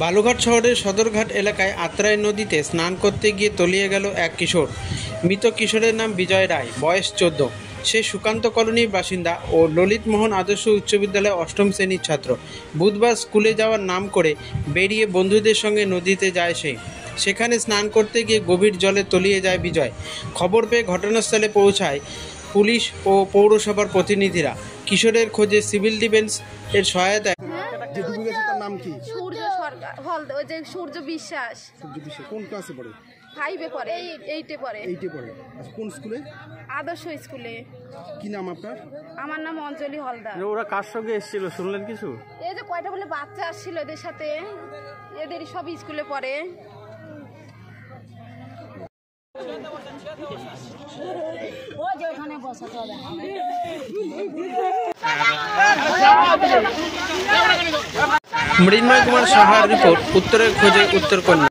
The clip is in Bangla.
বালুঘাট শহরের সদরঘাট এলাকায় আত্রাই নদীতে স্নান করতে গিয়ে তলিয়ে গেল এক কিশোর। মৃত কিশোরের নাম বিজয় রায়, বয়স 14। সে সুকান্ত কলোনির বাসিন্দা ও ললিত মোহন আদর্শ উচ্চ বিদ্যালয়ে অষ্টম শ্রেণীর ছাত্র। বুধবার স্কুলে যাওয়ার নাম করে বেরিয়ে বন্ধুদের সঙ্গে নদীতে যায় সে। সেখানে স্নান করতে গিয়ে গভীর জলে তলিয়ে যায় বিজয়। খবর পেয়ে ঘটনাস্থলে পৌঁছায় পুলিশ ও পৌরসভার প্রতিনিধিরা। কিশোরের খোঁজে সিভিল ডিফেন্স এর সহায়তায় যে ডুবে গেছে তার নাম কি? সূর্য সরকার ওই যে সূর্য বিশ্বাস। সূর্য বিশ্বাস কোন ক্লাসে পড়ে? 5-এ পড়ে, 8-এ পড়ে। 8-এ পড়ে। আচ্ছা, কোন স্কুলে? আদর্শ স্কুলে। কি নাম আপনার? আমার নাম অঞ্জলি হলদার। ওরা কার সঙ্গে এসেছিল শুনলেন কিছু? এই যে কয়টা বলে বাচ্চা আসছিল এদের সাথে, এদের সব স্কুলে পড়ে। মৃন্ময় কুমার সাহার রিপোর্ট, উত্তরের খোঁজে উত্তর কন্যা।